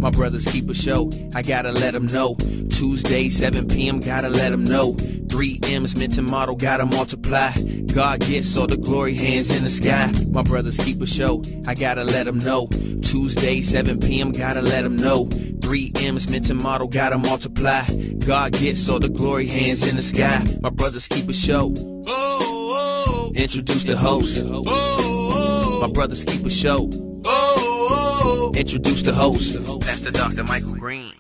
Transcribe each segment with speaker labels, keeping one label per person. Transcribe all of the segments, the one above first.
Speaker 1: My brothers keep a show, I gotta let them know. Tuesday, 7 p.m., gotta let them know. 3 M's, mint and model, gotta multiply. God gets all the glory, hands in the sky. My brothers keep a show, I gotta let them know. Tuesday, 7 p.m., gotta let them know. 3 M's, mint and model, gotta multiply. God gets all the glory, hands in the sky. My brothers keep a show. Introduce the host. My brothers keep a show. Introduce the host. Pastor Dr. Michael Green.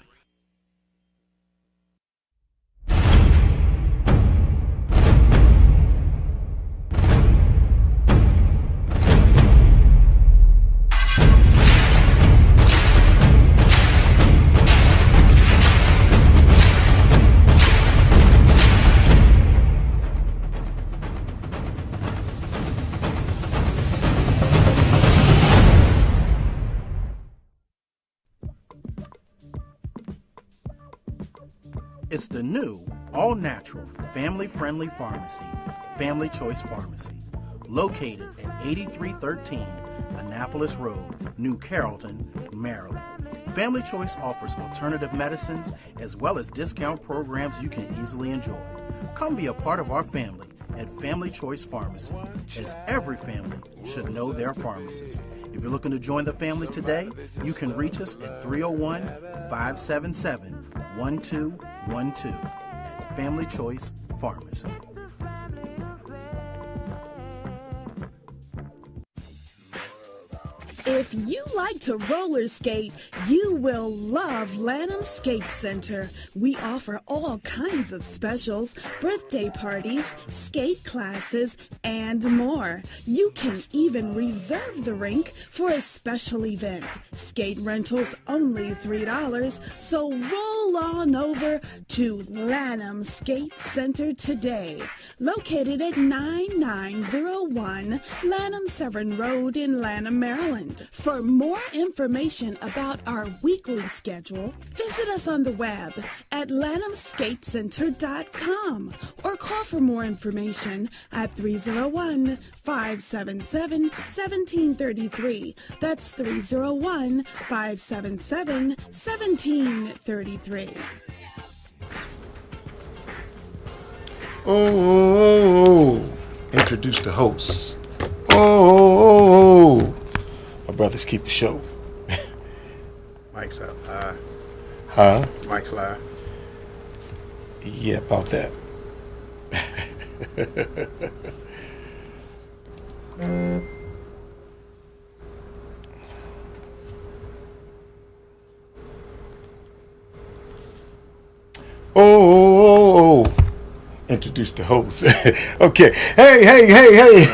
Speaker 2: It's the new, all-natural, family-friendly pharmacy, Family Choice Pharmacy, located at 8313 Annapolis Road, New Carrollton, Maryland. Family Choice offers alternative medicines as well as discount programs you can easily enjoy. Come be a part of our family at Family Choice Pharmacy, as every family should know their pharmacist. If you're looking to join the family today, you can reach us at 301-577-1212 at Family Choice Pharmacy.
Speaker 3: If you like to roller skate, you will love Lanham Skate Center. We offer all kinds of specials, birthday parties, skate classes, and more. You can even reserve the rink for a special event. Skate rentals only $3, so roll on over to Lanham Skate Center today. Located at 9901 Lanham Severn Road in Lanham, Maryland. For more information about our weekly schedule, visit us on the web at lanhamskatecenter.com or call for more information at 301-577-1733. That's 301-577-1733.
Speaker 4: Oh, introduce the host. Oh. My brothers keep the show.
Speaker 5: Mike's up live.
Speaker 4: Huh?
Speaker 5: Mike's live.
Speaker 4: Yeah, about that. Oh. Introduce the host. Okay. Hey.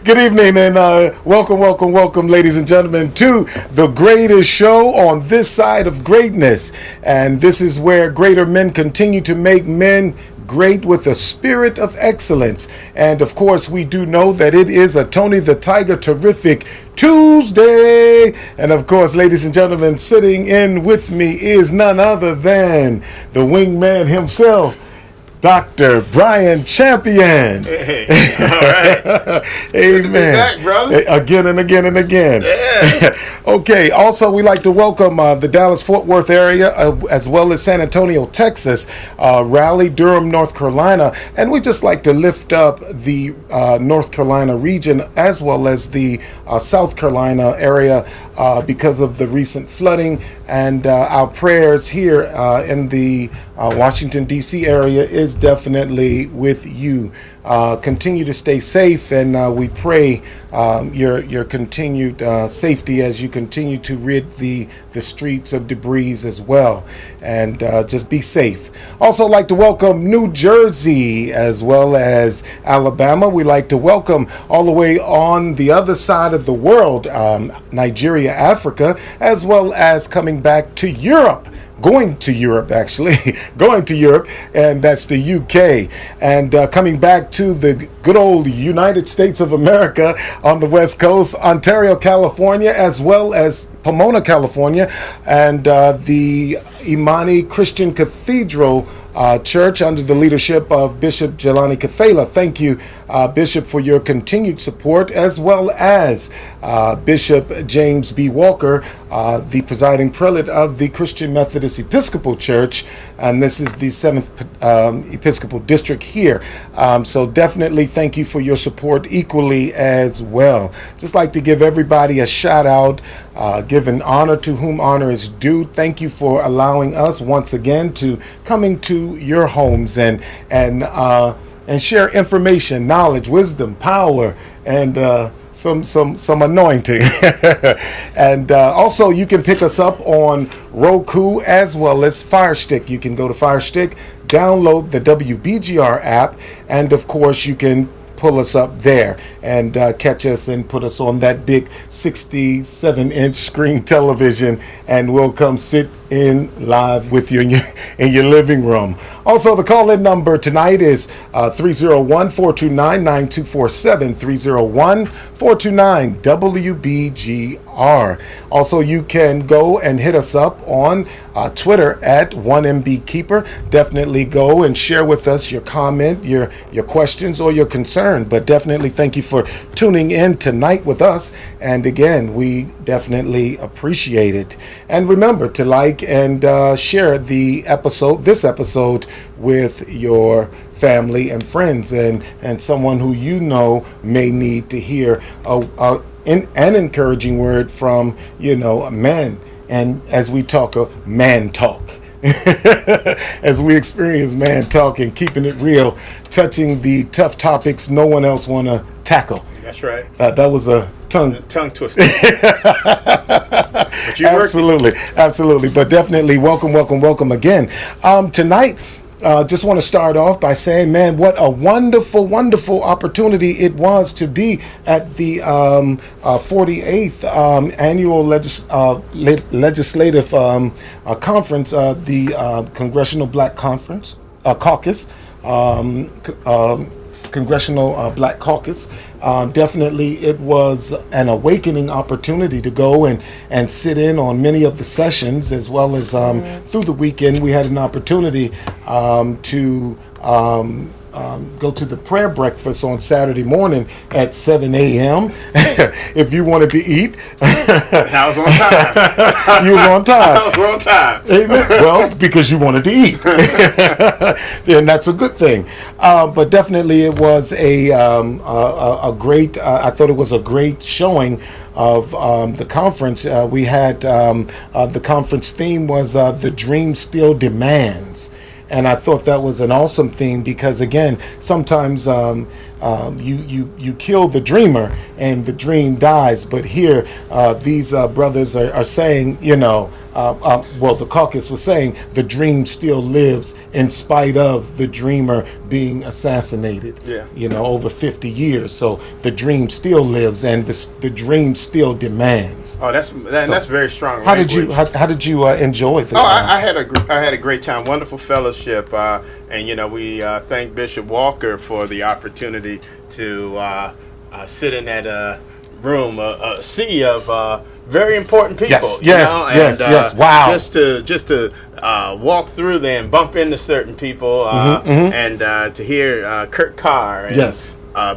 Speaker 4: Good evening and welcome, ladies and gentlemen, to the greatest show on this side of greatness. And this is where greater men continue to make men great with a spirit of excellence. And of course, we do know that it is a Tony the Tiger terrific Tuesday. And of course, ladies and gentlemen, sitting in with me is none other than the wingman himself, Dr. Bryan Champion.
Speaker 5: Hey, all right.
Speaker 4: Amen.
Speaker 5: Good to be back, brother.
Speaker 4: Again and again and again.
Speaker 5: Yeah.
Speaker 4: Okay, also we'd like to welcome the Dallas-Fort Worth area as well as San Antonio, Texas, Raleigh, Durham, North Carolina, and we just like to lift up the North Carolina region as well as the South Carolina area because of the recent flooding, and our prayers here in the Washington, D.C. area is definitely with you. Continue to stay safe, and we pray your continued safety as you continue to rid the streets of debris as well. And just be safe. Also like to welcome New Jersey as well as Alabama. We like to welcome all the way on the other side of the world, Nigeria, Africa, as well as coming back to Europe. Going to Europe, and that's the UK, and coming back to the good old United States of America on the West Coast, Ontario, California, as well as Pomona, California, and the Imani Christian Cathedral Church under the leadership of Bishop Jelani Kafela. Thank you, Bishop, for your continued support, as well as Bishop James B. Walker, the presiding prelate of the Christian Methodist Episcopal Church, and this is the 7th Episcopal District here. So definitely thank you for your support equally as well. Just like to give everybody a shout out, giving honor to whom honor is due. Thank you for allowing us once again to come into your homes and share information, knowledge, wisdom, power, and some anointing. And also you can pick us up on Roku as well as Fire Stick. You can go to Fire Stick, download the WBGR app, and of course you can pull us up there and catch us and put us on that big 67-inch screen television, and we'll come sit in live with you in your living room. Also, the call-in number tonight is 301-429-9247, 301-429-WBGR. Also, you can go and hit us up on Twitter at 1MBKeeper. Definitely go and share with us your comment, your questions, or your concern. But definitely thank you for tuning in tonight with us. And again, we definitely appreciate it. And remember to like and share this episode with your family and friends, and someone who you know may need to hear an encouraging word from a man. And as we talk man talk, as we experience man talk and keeping it real, touching the tough topics no one else want to tackle.
Speaker 5: That's right.
Speaker 4: That was a tongue twister. Absolutely. But definitely welcome again. Tonight, just want to start off by saying, man, what a wonderful opportunity it was to be at the 48th annual legislative conference, the Congressional Black Caucus. Congressional Black Caucus. Definitely it was an awakening opportunity to go and sit in on many of the sessions, as well as through the weekend we had an opportunity to go to the prayer breakfast on Saturday morning at 7 a.m. if you wanted to eat.
Speaker 5: I was on time.
Speaker 4: You was on time.
Speaker 5: I was on time.
Speaker 4: Amen. Well, because you wanted to eat. And that's a good thing. But definitely it was a great, I thought it was a great showing of the conference. We had, the conference theme was The Dream Still Demands. And I thought that was an awesome theme because, again, sometimes you kill the dreamer and the dream dies. But here, these brothers are saying, the caucus was saying the dream still lives in spite of the dreamer being assassinated. Yeah. Over 50 years. So the dream still lives, and the dream still demands.
Speaker 5: Oh, that's very strong.
Speaker 4: How did you enjoy it?
Speaker 5: I had a great time. Wonderful fellowship, and we thank Bishop Walker for the opportunity to sit in that room, a sea of very important people.
Speaker 4: Yes. Wow.
Speaker 5: Just to walk through there and bump into certain people, and to hear Kurt Carr. And,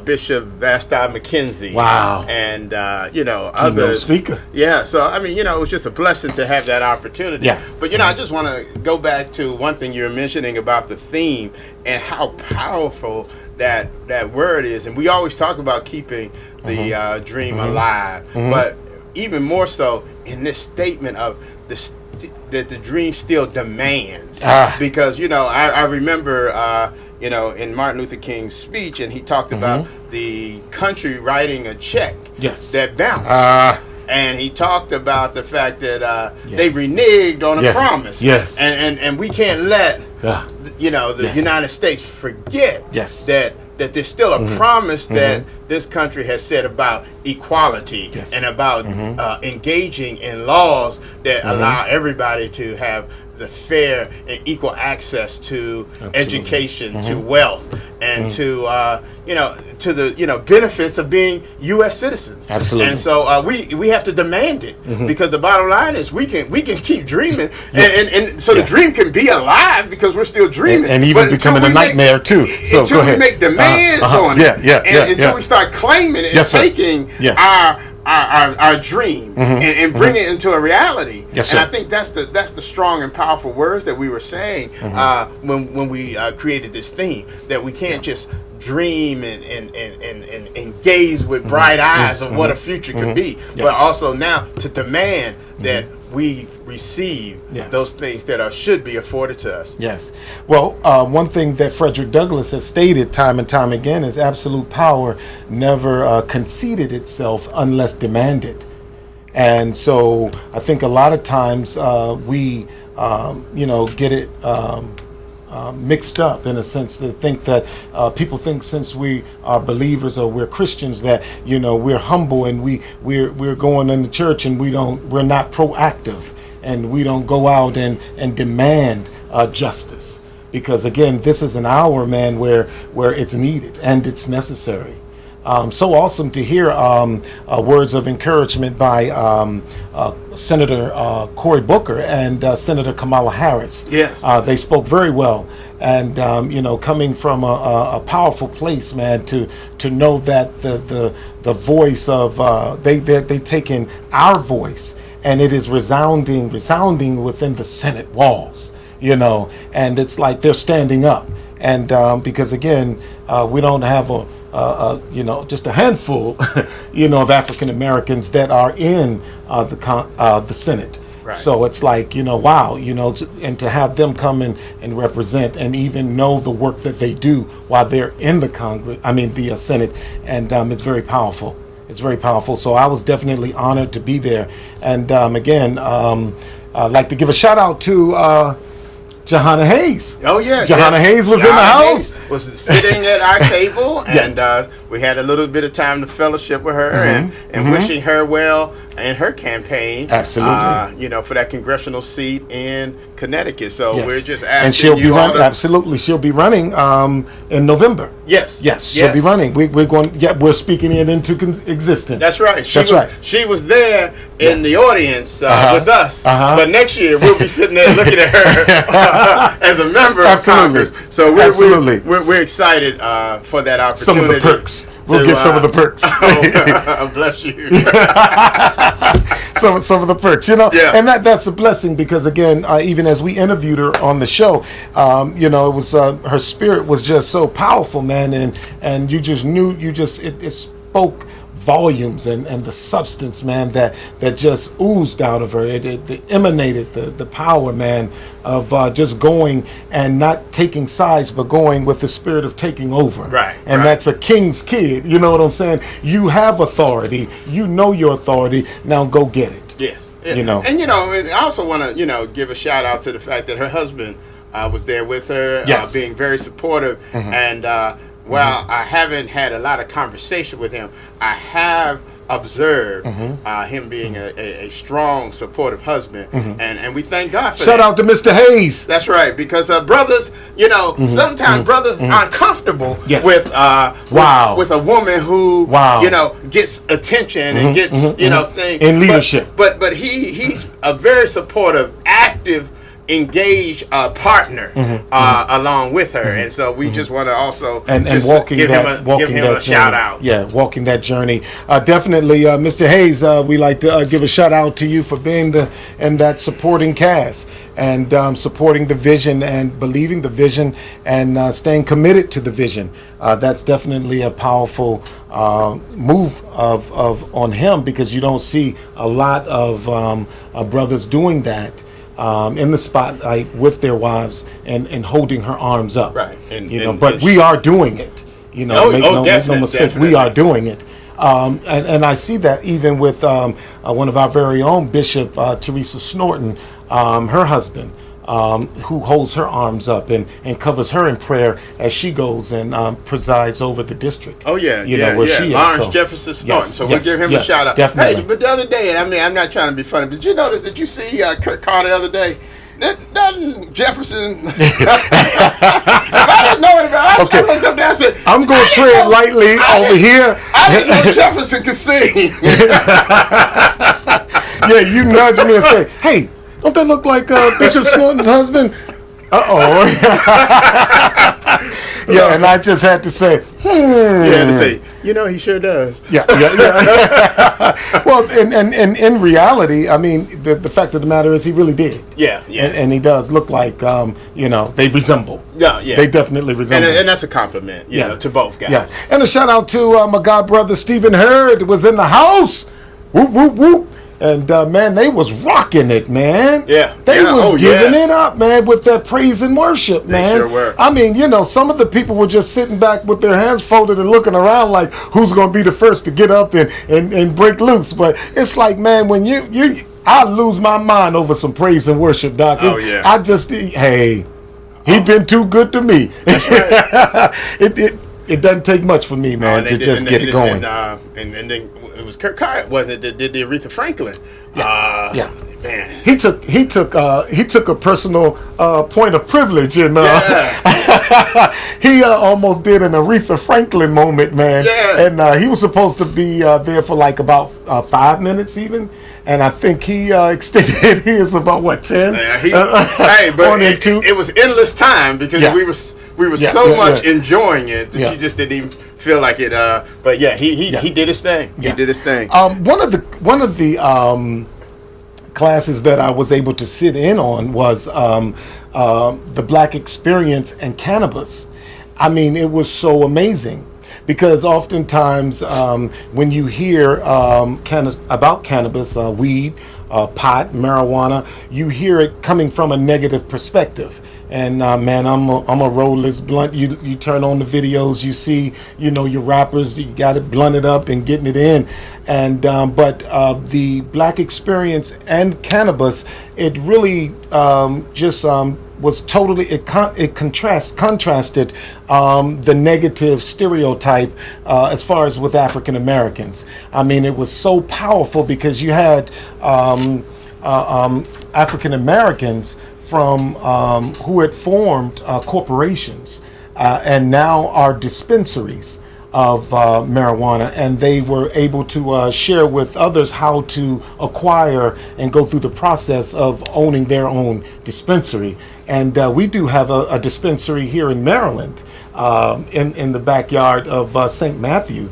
Speaker 5: Bishop Vasta McKenzie.
Speaker 4: Wow.
Speaker 5: And, others.
Speaker 4: Speaker.
Speaker 5: Yeah. So, it was just a blessing to have that opportunity. Yeah. But, I just want to go back to one thing you were mentioning about the theme and how powerful that word is. And we always talk about keeping the dream alive. But even more so in this statement of that the dream still demands. Because, I remember, in Martin Luther King's speech, and he talked about the country writing a check that bounced. And he talked about the fact that they reneged on a promise. And we can't let the United States forget that there's still a promise that this country has said about equality and about engaging in laws that allow everybody to have the fair and equal access to education, to wealth, and to to the benefits of being U.S. citizens.
Speaker 4: Absolutely.
Speaker 5: And so we have to demand it, because the bottom line is we can keep dreaming, and so the dream can be alive because we're still dreaming,
Speaker 4: and even becoming a nightmare too. So
Speaker 5: until we make demands on it, until we start claiming it and taking our dream and bring it into a reality.
Speaker 4: Yes,
Speaker 5: and
Speaker 4: sir.
Speaker 5: I think that's the strong and powerful words that we were saying when we created this theme, that we can't just dream and gaze with bright eyes of what a future could be, but also now to demand that we receive those things that should be afforded to us.
Speaker 4: Yes. Well, one thing that Frederick Douglass has stated time and time again is absolute power never conceded itself unless demanded. And so I think a lot of times we, get it mixed up in a sense, to think that people think since we are believers or we're Christians that we're humble and we're going into church and we're not proactive and we don't go out and demand justice, because again, this is an hour, man, where it's needed and it's necessary. So awesome to hear words of encouragement by Senator Cory Booker and Senator Kamala Harris.
Speaker 5: Yes.
Speaker 4: They spoke very well. And, coming from a powerful place, man, to know that the voice of, they taking our voice and it is resounding within the Senate walls, and it's like they're standing up. And because, again, we don't have just a handful, of African Americans that are in the Senate.
Speaker 5: Right.
Speaker 4: So it's like, wow, and to have them come in and represent and even know the work that they do while they're in the Senate, and it's very powerful. It's very powerful. So I was definitely honored to be there. And again, I'd like to give a shout out to Johanna Hayes.
Speaker 5: Oh yeah,
Speaker 4: Johanna Hayes was in the house.
Speaker 5: Hayes was sitting at our table, and we had a little bit of time to fellowship with her and wishing her well in her campaign.
Speaker 4: Absolutely.
Speaker 5: For that congressional seat in Connecticut. So we're just asking,
Speaker 4: and she'll be running. Absolutely, she'll be running in November.
Speaker 5: Yes,
Speaker 4: she'll be running. We're going. Yeah, we're speaking it into existence.
Speaker 5: That's right.
Speaker 4: Right.
Speaker 5: She was there in the audience with us, but next year we'll be sitting there looking at her as a member of Congress. So we're excited for that opportunity.
Speaker 4: Some of the perks. We'll get some of the perks.
Speaker 5: Bless you.
Speaker 4: some of the perks, and that's a blessing, because again, even as we interviewed her on the show, it was her spirit was just so powerful, man, and you just knew, it spoke volumes, and the substance, man, that just oozed out of her. It emanated the power, man, of just going and not taking sides, but going with the spirit of taking over.
Speaker 5: Right.
Speaker 4: And that's a king's kid. You know what I'm saying? You have authority. You know your authority. Now go get it.
Speaker 5: Yes.
Speaker 4: And
Speaker 5: and I also want to give a shout out to the fact that her husband was there with her, being very supportive, and while I haven't had a lot of conversation with him, I have observed him being a strong, supportive husband, and we thank God for that.
Speaker 4: Shout out to Mr. Hayes.
Speaker 5: That's right, because brothers, sometimes brothers aren't comfortable with a woman who gets attention and gets things
Speaker 4: in leadership.
Speaker 5: But he's a very supportive, active, engaged partner along with her, and so we just want to also give him a shout out.
Speaker 4: Yeah, walking that journey. Definitely, Mr. Hayes, we like to give a shout out to you for being in that supporting cast and supporting the vision and believing the vision and staying committed to the vision. That's definitely a powerful move of on him, because you don't see a lot of brothers doing that. In the spotlight with their wives and holding her arms up,
Speaker 5: right?
Speaker 4: But we are doing it. Make no mistake,
Speaker 5: definitely.
Speaker 4: We are doing it. And I see that even with one of our very own Bishop Teresa Snorton, her husband, who holds her arms up and covers her in prayer as she goes and presides over the district.
Speaker 5: Oh yeah,
Speaker 4: where she is.
Speaker 5: Lawrence Jefferson Snorton. So we'll give him a shout out.
Speaker 4: Definitely.
Speaker 5: Hey, but the other day, and I'm not trying to be funny, but did you see Kurt Carter the other day? Doesn't Jefferson? I didn't know it about. I looked up there. I said,
Speaker 4: "I'm going to tread lightly over here."
Speaker 5: I didn't know Jefferson could sing.
Speaker 4: Yeah, you nudged me and say, "Hey, don't that look like Bishop Snorton's husband?" Yeah, and I just had to say,
Speaker 5: Yeah, to say, he sure does.
Speaker 4: Yeah. Well, and in reality, I mean, the fact of the matter is he really did.
Speaker 5: Yeah.
Speaker 4: And he does look like, they resemble.
Speaker 5: Yeah.
Speaker 4: They definitely resemble.
Speaker 5: And that's a compliment, to both guys.
Speaker 4: Yeah. And a shout out to my god brother Stephen Hurd was in the house. Whoop, whoop, whoop. And, man, they was rocking it, man.
Speaker 5: Yeah.
Speaker 4: They was giving it up, man, with that praise and worship, man.
Speaker 5: They sure were.
Speaker 4: I mean, some of the people were just sitting back with their hands folded and looking around like, who's going to be the first to get up and break loose? But it's like, man, when I lose my mind over some praise and worship, Doc.
Speaker 5: Oh, yeah.
Speaker 4: I just, he been too good to me.
Speaker 5: That's right.
Speaker 4: It doesn't take much for me, man, to just get it going.
Speaker 5: And then it was Kirk Hyatt, wasn't it? Did the Aretha Franklin?
Speaker 4: Yeah.
Speaker 5: Man,
Speaker 4: he took a personal point of privilege, and he almost did an Aretha Franklin moment, man.
Speaker 5: Yeah.
Speaker 4: And he was supposed to be there for like about 5 minutes, even. And I think he extended his about 10.
Speaker 5: But it was endless time because we were so much enjoying it that you just didn't even feel like it. But yeah, he did his thing.
Speaker 4: Yeah.
Speaker 5: He did his thing.
Speaker 4: One of the classes that I was able to sit in on was the Black Experience and Cannabis. I mean, it was so amazing. Because oftentimes when you hear about cannabis, weed, pot, marijuana, you hear it coming from a negative perspective. And man, I'm a roll this blunt. You turn on the videos, you see, your rappers, you got it blunted up and getting it in. And but the Black Experience and Cannabis, it really was totally it contrasted the negative stereotype as far as with African Americans. I mean, it was so powerful because you had African Americans from who had formed corporations and now are dispensaries of marijuana, and they were able to share with others how to acquire and go through the process of owning their own dispensary. And we do have a dispensary here in Maryland, in the backyard of St. Matthew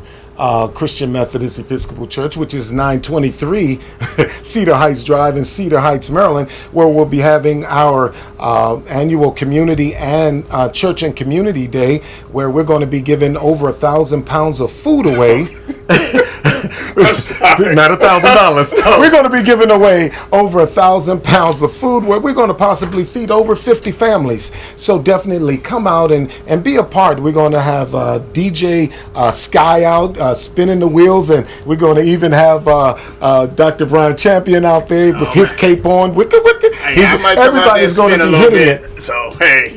Speaker 4: Christian Methodist Episcopal Church, which is 923 Cedar Heights Drive in Cedar Heights, Maryland, where we'll be having our annual community and church and community day, where we're going to be giving over 1,000 pounds of food away. Not $1,000. We're going to be giving away over 1,000 pounds of food, where we're going to possibly feed over 50 families. So definitely come out and be a part. We're going to have DJ Sky out spinning the wheels, and we're going to even have Dr. Bryan Champion out there with his cape on. Everybody's going to be hitting it.
Speaker 5: So hey,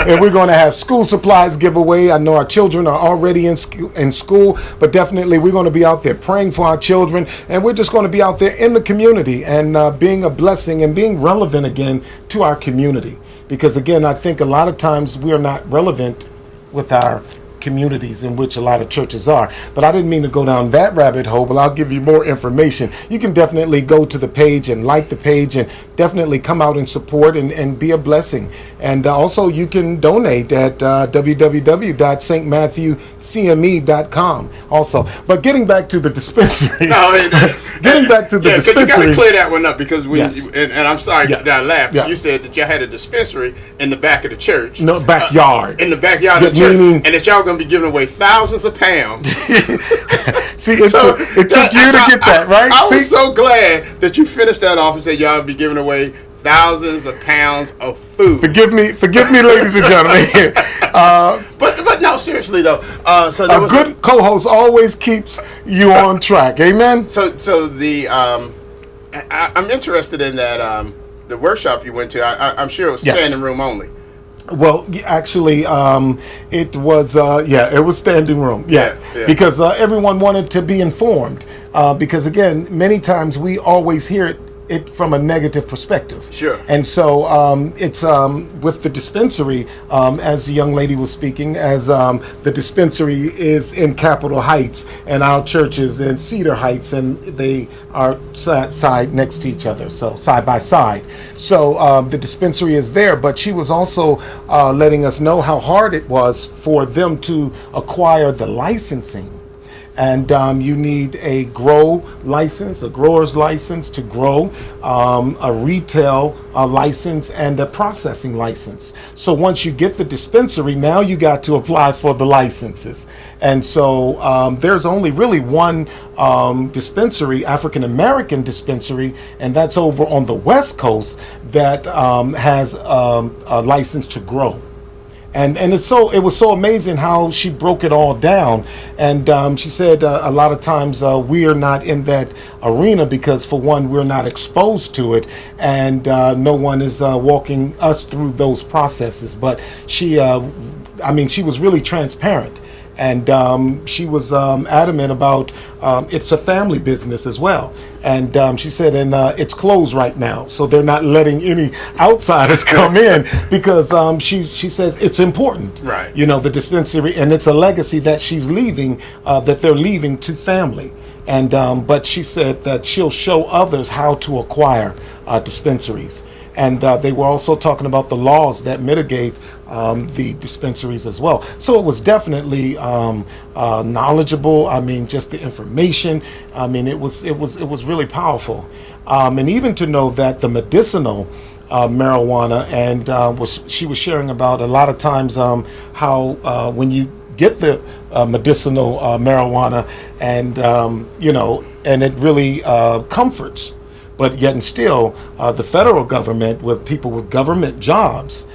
Speaker 4: and we're going to have school supplies giveaway. I know our children are already in school, but definitely we're going to be out there praying for our children, and we're just going to be out there in the community and being a blessing and being relevant again to our community. Because again, I think a lot of times we are not relevant with our communities in which a lot of churches are. But I didn't mean to go down that rabbit hole, but I'll give you more information. You can definitely go to the page and like the page and definitely come out and support and be a blessing. And also you can donate at www.stmatthewcme.com also. But getting back to the dispensary. Getting back to the dispensary.
Speaker 5: You got to clear that one up, because when and I'm sorry that I laughed.
Speaker 4: Yeah.
Speaker 5: You said that y'all had a dispensary in the back of the church.
Speaker 4: No, backyard.
Speaker 5: In the backyard of the church. And that y'all going to be giving away thousands of pounds.
Speaker 4: See, it took you to get that, right?
Speaker 5: I was so glad that you finished that off and said y'all be giving away thousands of pounds of food.
Speaker 4: Forgive me, ladies and gentlemen.
Speaker 5: But no, seriously though. So
Speaker 4: a good co-host always keeps you on track. Amen.
Speaker 5: So the I'm interested in that the workshop you went to. I'm sure it was standing room only.
Speaker 4: Well, actually, it was it was standing room. Yeah. Because everyone wanted to be informed. Because again, many times we always hear it it from a negative perspective.
Speaker 5: Sure.
Speaker 4: And so it's with the dispensary, as the young lady was speaking, as the dispensary is in Capitol Heights and our church is in Cedar Heights, and they are side next to each other, so side by side. So the dispensary is there, but she was also letting us know how hard it was for them to acquire the licensing. And you need a grow license, a grower's license to grow, a retail license, and a processing license. So once you get the dispensary, now you got to apply for the licenses. And so there's only really one dispensary, African American dispensary, and that's over on the West Coast that has a license to grow. And it was so amazing how she broke it all down. And she said a lot of times we are not in that arena because, for one, we're not exposed to it, and no one is walking us through those processes. But she was really transparent. And she was adamant about it's a family business as well. And she said, it's closed right now, so they're not letting any outsiders come in because she says it's important.
Speaker 5: Right.
Speaker 4: You know, the dispensary, and it's a legacy that she's leaving, that they're leaving to family. And but she said that she'll show others how to acquire dispensaries. And they were also talking about the laws that mitigate the dispensaries as well. So it was definitely knowledgeable. I mean, just the information. I mean, it was really powerful. And even to know that the medicinal marijuana, and she was sharing about a lot of times how when you get the medicinal marijuana, and and it really comforts. But yet and still, the federal government, with people with government jobs,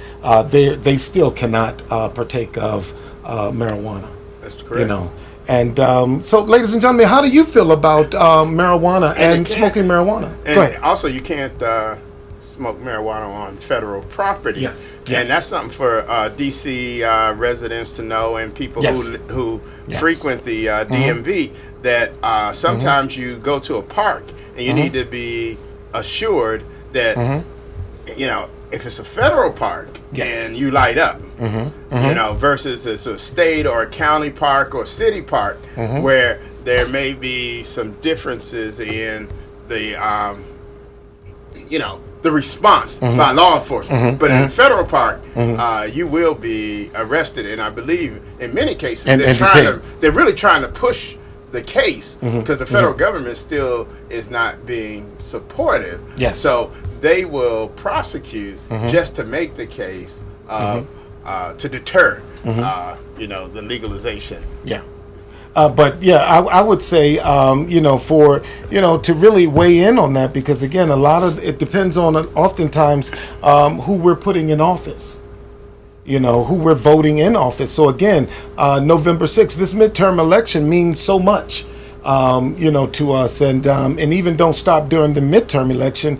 Speaker 4: they still cannot partake of marijuana.
Speaker 5: That's correct.
Speaker 4: And so, ladies and gentlemen, how do you feel about marijuana and smoking marijuana?
Speaker 5: And
Speaker 4: go ahead.
Speaker 5: Also, you can't smoke marijuana on federal property.
Speaker 4: Yes.
Speaker 5: And that's something for D.C. Residents to know, and people who frequent the DMV, that sometimes you go to a park and you need to be assured that, if it's a federal park and you light up, versus it's a state or a county park or city park where there may be some differences in the, the response by law enforcement. But in a federal park, you will be arrested. And I believe in many cases they're really trying to push the case because the federal government still is not being supportive.
Speaker 4: Yes.
Speaker 5: So they will prosecute just to make the case to deter the legalization.
Speaker 4: Yeah. But yeah, I would say, to really weigh in on that, because again, a lot of it depends on oftentimes who we're putting in office. Who we're voting in office. So again, November 6th, this midterm election means so much, to us. And even don't stop during the midterm election,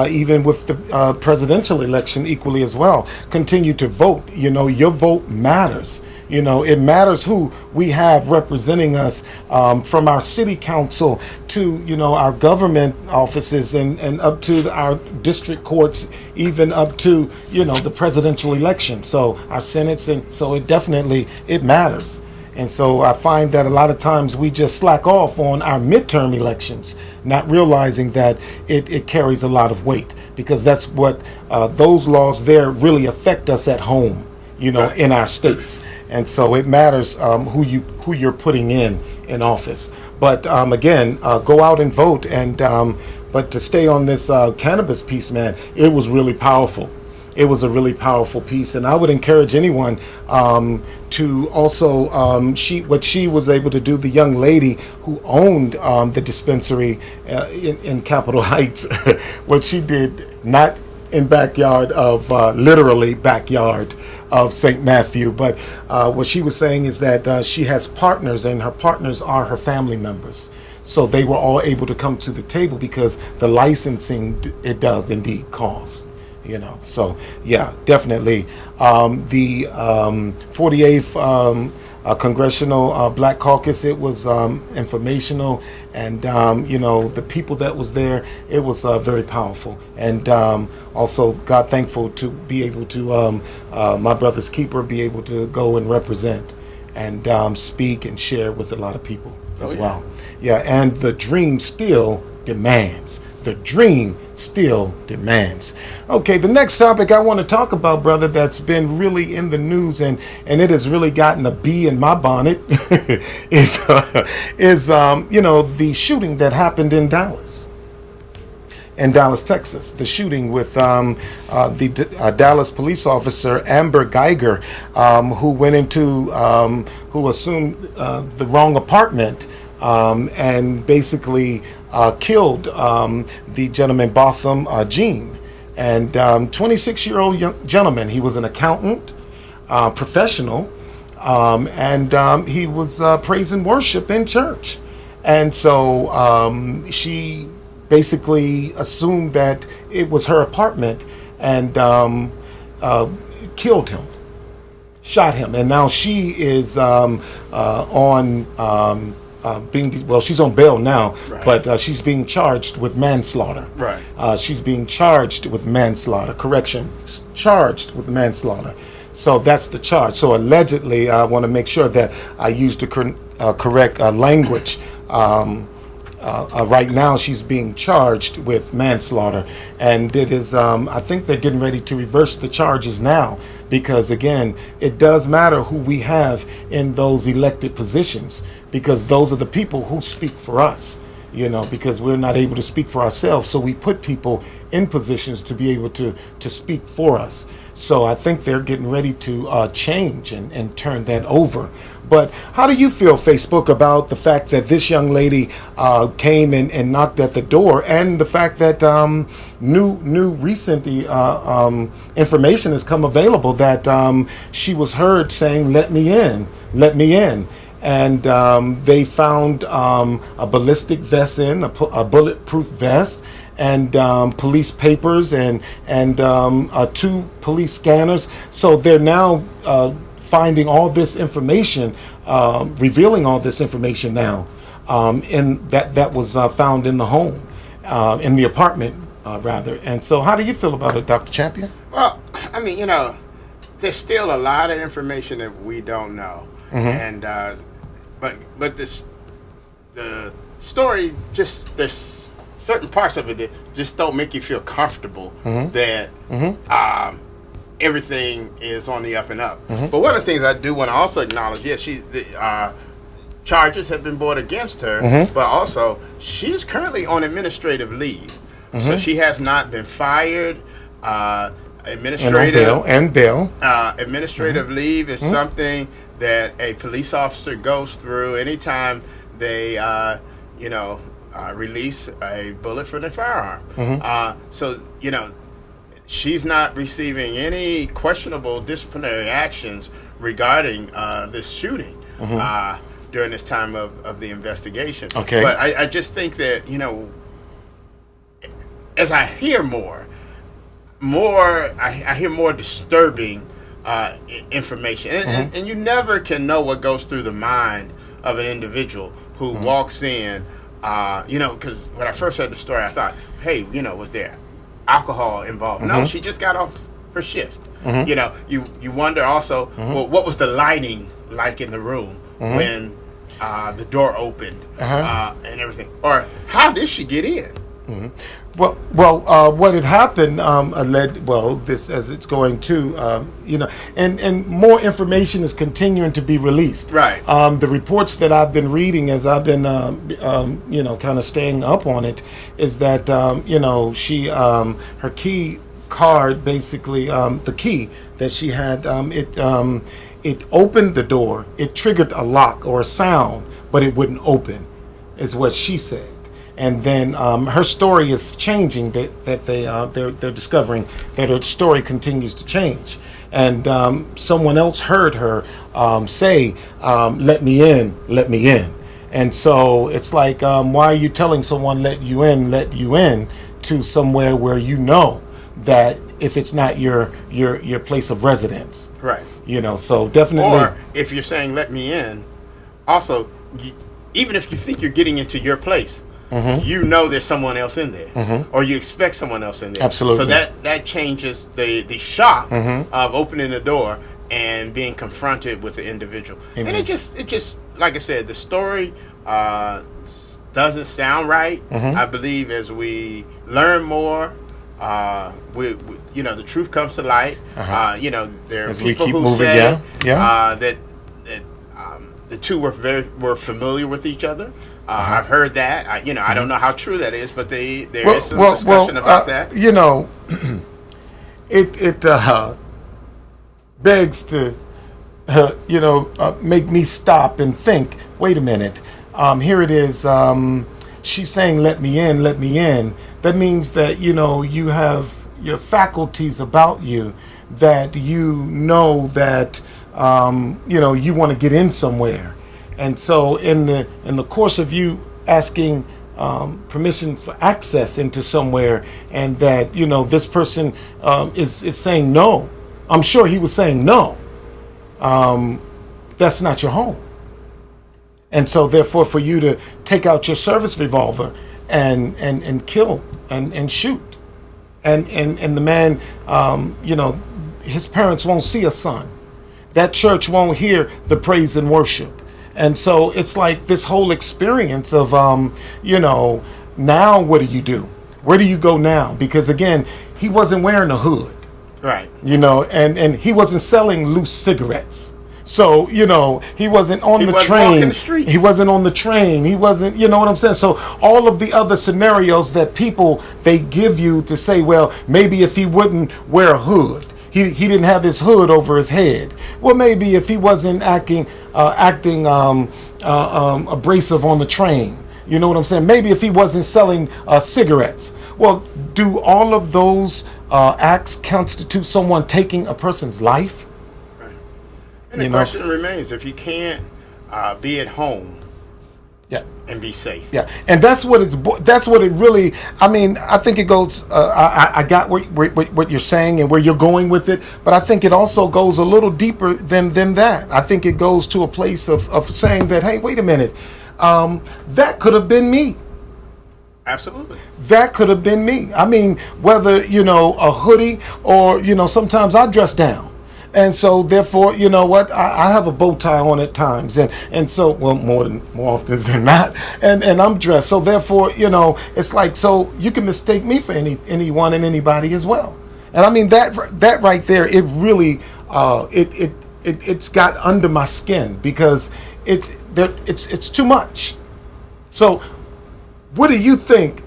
Speaker 4: even with the presidential election equally as well. Continue to vote. Your vote matters. It matters who we have representing us, from our city council to, our government offices and up to our district courts, even up to, the presidential election. So our senates, and so it matters. And so I find that a lot of times we just slack off on our midterm elections, not realizing that it carries a lot of weight, because that's what those laws there really affect us at home, in our states. And so it matters who you're putting in office. But again, go out and vote. And but to stay on this cannabis piece, man, it was really powerful. It was a really powerful piece, and I would encourage anyone to also what she was able to do. The young lady who owned the dispensary in Capitol Heights, what she did, not in backyard of literally backyard of St. Matthew, but what she was saying is that she has partners, and her partners are her family members. So they were all able to come to the table because the licensing, it does indeed cost. So yeah, definitely. The 48th Congressional Black Caucus. It was informational, and the people that was there, it was very powerful. And also, God thankful to be able to, my brother's keeper, be able to go and represent and speak and share with a lot of people as well. Yeah, and the dream still demands. The dream still demands. Okay, the next topic I want to talk about, brother, that's been really in the news and it has really gotten a bee in my bonnet is the shooting that happened in Dallas, Texas. The shooting with the Dallas police officer Amber Geiger, who went into, who assumed the wrong apartment and basically killed the gentleman Botham Jean, and 26-year-old young gentleman. He was an accountant, professional, and he was praise and worship in church. And so she basically assumed that it was her apartment and killed him, shot him. And now she is she's on bail now, right. But she's being charged with manslaughter. Right. She's being charged with manslaughter. Correction, charged with manslaughter. So that's the charge. So allegedly, I want to make sure that I use the correct language. Right now, she's being charged with manslaughter, and it is. I think they're getting ready to reverse the charges now, because again, it does matter who we have in those elected positions, because those are the people who speak for us. Because we're not able to speak for ourselves, so we put people in positions to be able to speak for us. So I think they're getting ready to change and turn that over. But how do you feel, Facebook, about the fact that this young lady came and knocked at the door, and the fact that recent information has come available that she was heard saying, "Let me in, let me in." And they found a ballistic vest a bulletproof vest, and police papers and 2 police scanners. So they're now finding all this information, revealing all this information now, in that was found in the home, in the apartment rather. And so, how do you feel about it, Dr. Champion?
Speaker 5: Well, I mean, there's still a lot of information that we don't know, and but the story, just there's certain parts of it that just don't make you feel comfortable that everything is on the up and up. But one of the things I do want to also acknowledge, the charges have been brought against her, but also she's currently on administrative leave, so she has not been fired. Administrative administrative leave is something that a police officer goes through anytime they release a bullet from their firearm. So she's not receiving any questionable disciplinary actions regarding this shooting during this time of the investigation. Okay. But I just think that, as I hear I hear more disturbing information, and you never can know what goes through the mind of an individual who walks in. Because when I first heard the story, I thought, hey, was there alcohol involved? No, she just got off her shift. You wonder also, well, what was the lighting like in the room when the door opened and everything, or how did she get in? Well,
Speaker 4: what had happened this as it's going to, and more information is continuing to be released. Right. The reports that I've been reading as I've been, kind of staying up on it, is that, she, her key card, basically, the key that she had, it opened the door. It triggered a lock or a sound, but it wouldn't open, is what she said. And then her story is changing. They're discovering that her story continues to change. And someone else heard her say, "Let me in, let me in." And so it's like, why are you telling someone let you in to somewhere where that if it's not your place of residence? Right. So definitely.
Speaker 5: Or if you're saying let me in, also, even if you think you're getting into your place, there's someone else in there, or you expect someone else in there.
Speaker 4: Absolutely.
Speaker 5: So that changes the shock of opening the door and being confronted with the individual. Amen. And it just like I said, the story doesn't sound right. I believe as we learn more, we the truth comes to light. There are
Speaker 4: as
Speaker 5: people who say that the two were familiar with each other. I've heard that. I don't know how true that is, but there is some discussion about that.
Speaker 4: It begs to make me stop and think. Wait a minute. Here it is. She's saying, "Let me in, let me in." That means that you have your faculties about you that that you want to get in somewhere. And so in the course of you asking permission for access into somewhere, and that this person is saying no, I'm sure he was saying no, that's not your home. And so therefore for you to take out your service revolver and kill and shoot, and the man, his parents won't see a son, that church won't hear the praise and worship. And so it's like this whole experience of, now what do you do? Where do you go now? Because again, he wasn't wearing a hood.
Speaker 5: Right.
Speaker 4: And he wasn't selling loose cigarettes. So, he wasn't on the train.
Speaker 5: Walking the streets.
Speaker 4: He wasn't on the train. He wasn't, you know what I'm saying? So all of the other scenarios that people, they give you to say, well, maybe if he wouldn't wear a hood, he didn't have his hood over his head. Well, maybe if he wasn't acting abrasive on the train, you know what I'm saying? Maybe if he wasn't selling cigarettes. Well, do all of those acts constitute someone taking a person's life?
Speaker 5: Right. And the question remains: if you can't be at home, and be safe.
Speaker 4: Yeah, and that's what it really. I mean, I think it goes. I got what you're saying and where you're going with it, but I think it also goes a little deeper than that. I think it goes to a place of saying that, hey, wait a minute, that could have been me.
Speaker 5: Absolutely.
Speaker 4: That could have been me. I mean, whether a hoodie or sometimes I dress down. And so, therefore, I have a bow tie on at times, and so, well, more often than not, and I'm dressed. So, therefore, it's like, so you can mistake me for anyone and anybody as well. And I mean that right there, it really, it's got under my skin because it's too much. So, what do you think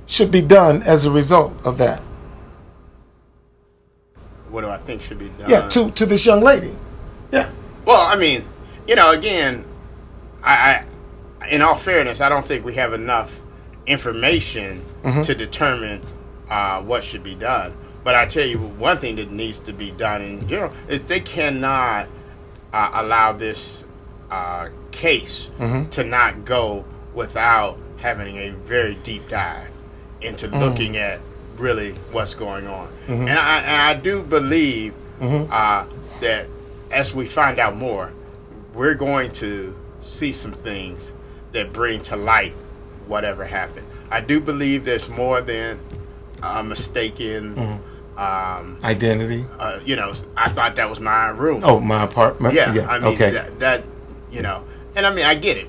Speaker 4: should be done as a result of that?
Speaker 5: What do I think should be done?
Speaker 4: Yeah, to this young lady. Yeah.
Speaker 5: Well, I mean, again, I in all fairness, I don't think we have enough information to determine what should be done. But I tell you, one thing that needs to be done in general is they cannot allow this case to not go without having a very deep dive into looking at really what's going on. And I do believe that as we find out more, we're going to see some things that bring to light whatever happened. I do believe there's more than a mistaken
Speaker 4: identity.
Speaker 5: I thought that was my room.
Speaker 4: Oh, my apartment.
Speaker 5: Yeah. I mean, that and I mean, I get it.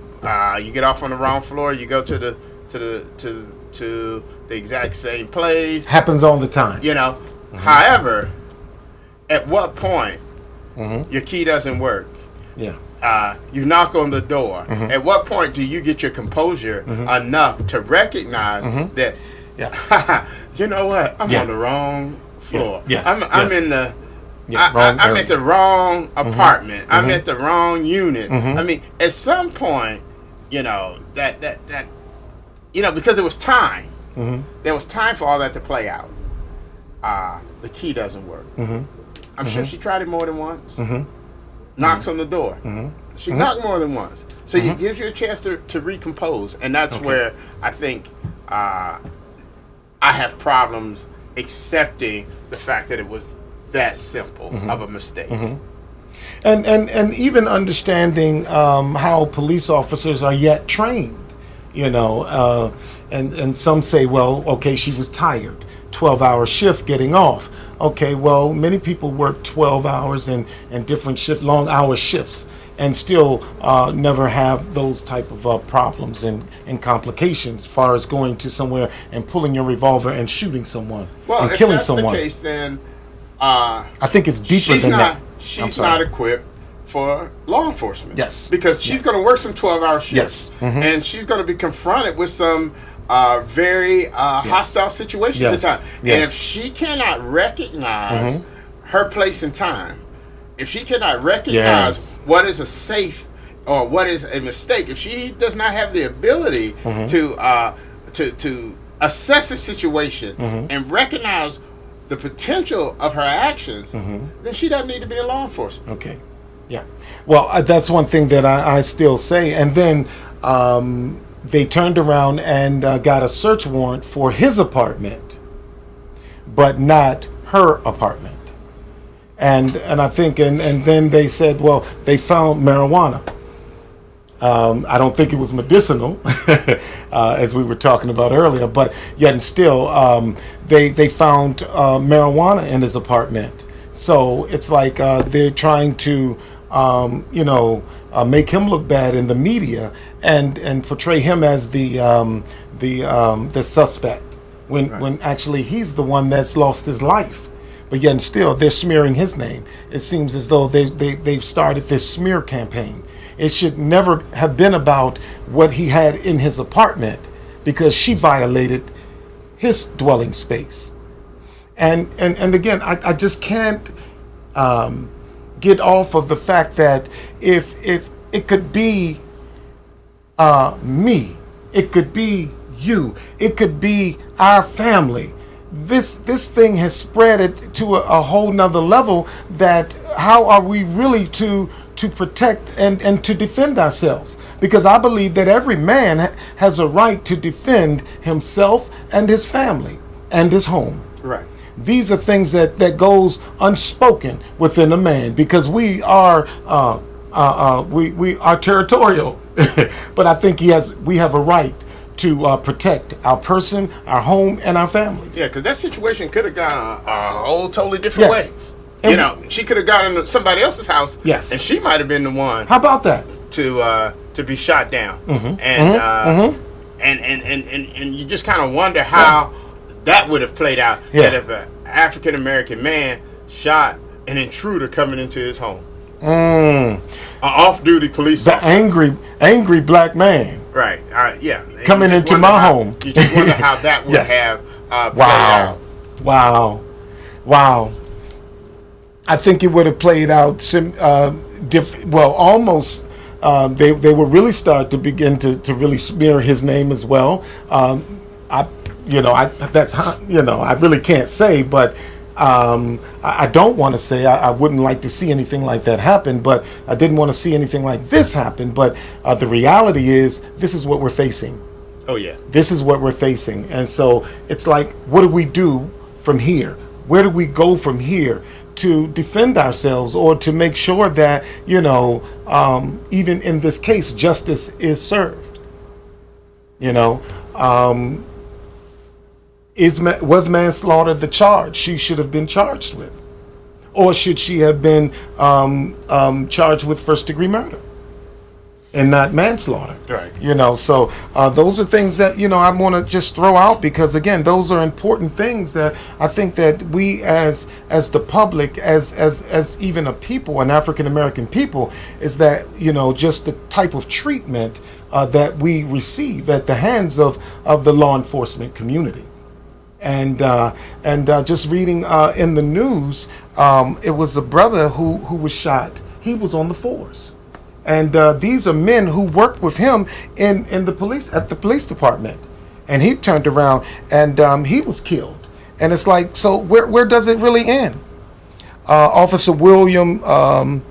Speaker 5: You get off on the wrong floor, you go to the exact same place.
Speaker 4: Happens all the time.
Speaker 5: However, at what point your key doesn't work?
Speaker 4: Yeah.
Speaker 5: You knock on the door. At what point do you get your composure enough to recognize that? Yeah. You know what? I'm on the wrong floor.
Speaker 4: Yes.
Speaker 5: I'm in the. I'm at the wrong apartment. I'm at the wrong unit. I mean, at some point, that because there was time. There was time for all that to play out. The key doesn't work. I'm sure she tried it more than once. Knocks on the door. She knocked more than once. So it gives you a chance to recompose. And that's where I think I have problems accepting the fact that it was that simple of a mistake.
Speaker 4: And even understanding how police officers are yet trained, and some say, well, okay, she was tired, 12-hour shift getting off. Okay, well, many people work 12 hours and different long hour shifts and still never have those type of problems and complications as far as going to somewhere and pulling your revolver and shooting someone and killing someone.
Speaker 5: Well, if that's the case, then
Speaker 4: I think it's deeper than that.
Speaker 5: She's not equipped for law enforcement.
Speaker 4: Yes.
Speaker 5: Because she's going to work some 12-hour shifts.
Speaker 4: Yes. Mm-hmm.
Speaker 5: And she's going to be confronted with some very hostile situations at times.
Speaker 4: Yes.
Speaker 5: And if she cannot recognize her place and time, if she cannot recognize what is a safe or what is a mistake, if she does not have the ability to assess a situation and recognize the potential of her actions, then she doesn't need to be in law enforcement.
Speaker 4: Okay. Yeah. Well, that's one thing that I still say. And then they turned around and got a search warrant for his apartment, but not her apartment. And I think, and then they said, well, they found marijuana. I don't think it was medicinal, as we were talking about earlier, but yet and still, they found marijuana in his apartment. So it's like they're trying to, make him look bad in the media and portray him as the suspect when actually he's the one that's lost his life. But yet and still, they're smearing his name. It seems as though they've started this smear campaign. It should never have been about what he had in his apartment, because she violated his dwelling space. And again, I just can't get off of the fact that if it could be me, it could be you, it could be our family. This thing has spread it to a whole nother level, that how are we really to protect and to defend ourselves? Because I believe that every man has a right to defend himself and his family and his home.
Speaker 5: Right.
Speaker 4: These are things that goes unspoken within a man, because we are we are territorial, but I think we have a right to protect our person, our home, and our families.
Speaker 5: Yeah, because that situation could have gone a whole totally different way.
Speaker 4: And
Speaker 5: she could have gone into somebody else's house.
Speaker 4: Yes.
Speaker 5: And she might have been the one.
Speaker 4: How about that?
Speaker 5: To be shot down. And you just kind of wonder how that would have played out.
Speaker 4: Yeah.
Speaker 5: That if an African American man shot an intruder coming into his home. An off-duty police officer.
Speaker 4: Angry black man.
Speaker 5: Right. Yeah.
Speaker 4: Coming into my home.
Speaker 5: You just wonder how that would have played out.
Speaker 4: Wow. I think it would have played out almost. They will really start to begin to really smear his name as well. I really can't say, but I don't want to say I wouldn't like to see anything like that happen, but I didn't want to see anything like this happen. But the reality is, this is what we're facing.
Speaker 5: Oh yeah.
Speaker 4: This is what we're facing, and so it's like, what do we do from here? Where do we go from here to defend ourselves, or to make sure that even in this case, justice is served? Was manslaughter the charge she should have been charged with, or should she have been charged with first-degree murder and not manslaughter?
Speaker 5: Right.
Speaker 4: So those are things that I want to just throw out, because again, those are important things that I think that we as the public, as even a people, an African American people, is that just the type of treatment that we receive at the hands of the law enforcement community. And just reading in the news, it was a brother who was shot. He was on the force, and these are men who worked with him in the police department, and he turned around and he was killed. And it's like, so where does it really end? Officer William I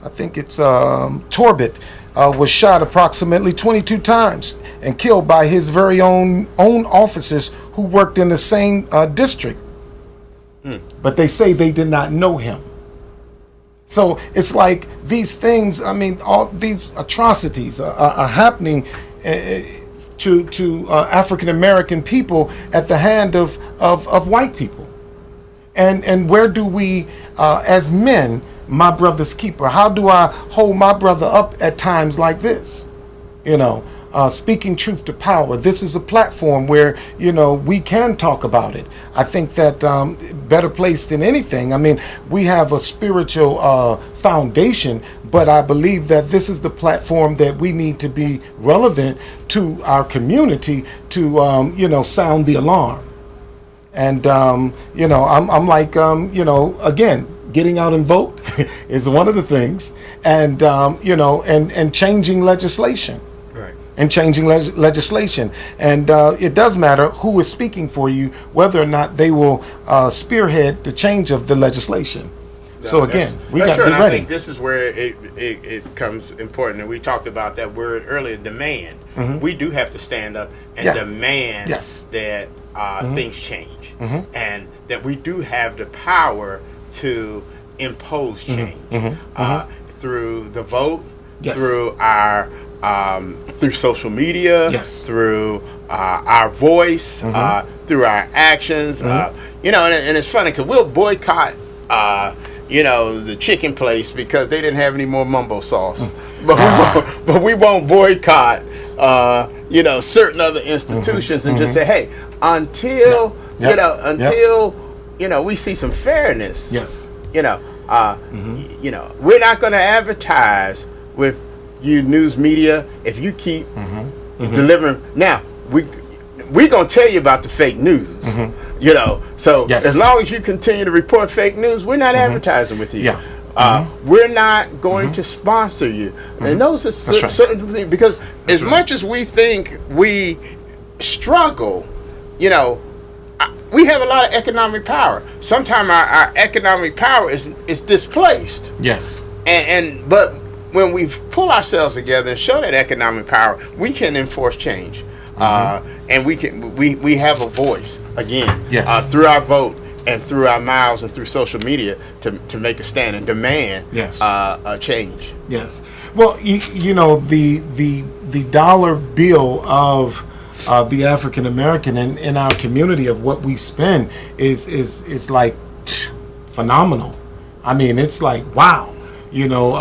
Speaker 4: think it's Torbett, was shot approximately 22 times and killed by his very own officers who worked in the same district. But they say they did not know him. So it's like these things, I mean, all these atrocities are happening to African American people at the hand of white people. And where do we, as men, my brother's keeper, how do I hold my brother up at times like this? You know, speaking truth to power. This is a platform where, you know, we can talk about it. I think that better placed than anything. I mean, we have a spiritual foundation, but I believe that this is the platform that we need to be relevant to our community to, you know, sound the alarm. And, you know, I'm like, you know, again, getting out and vote is one of the things. And, you know, and changing legislation.
Speaker 5: Right.
Speaker 4: And changing legislation. And it does matter who is speaking for you, whether or not they will spearhead the change of the legislation. So again, we got to be ready.
Speaker 5: I think this is where it comes important. And we talked about that word earlier, demand. Mm-hmm. We do have to stand up and demand that things change. Mm-hmm. And that we do have the power to impose change through the vote, through our through social media, through our voice, through our actions. You know, and it's funny because we'll boycott you know, the chicken place because they didn't have any more mumbo sauce, but we won't boycott you know, certain other institutions and just say, hey, until you know, you know, we see some fairness. You know, you know, we're not going to advertise with you news media if you keep delivering. Now we're going to tell you about the fake news. You know, so as long as you continue to report fake news, we're not advertising with you. We're not going to sponsor you. And those are certain things, because as much as we think we struggle, you know, we have a lot of economic power. Sometimes our economic power is displaced. But when we pull ourselves together and show that economic power, we can enforce change. And we have a voice again through our vote and through our mouths and through social media to make a stand and demand a change.
Speaker 4: Well, you know, the dollar bill of the African American in our community of what we spend is like phenomenal. I mean, it's like, wow. You know,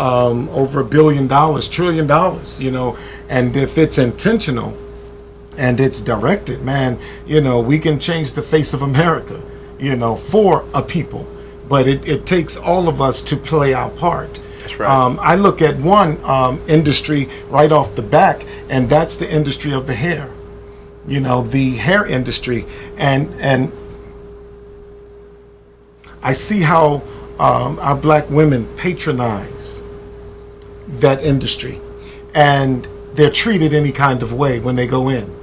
Speaker 4: over $1 billion, $1 trillion, you know, and if it's intentional and it's directed, man, you know, we can change the face of America, you know, for a people. But it takes all of us to play our part.
Speaker 5: That's right.
Speaker 4: I look at one industry right off the back, and that's the industry of the hair. You know, the hair industry. And I see how our black women patronize that industry, and they're treated any kind of way when they go in.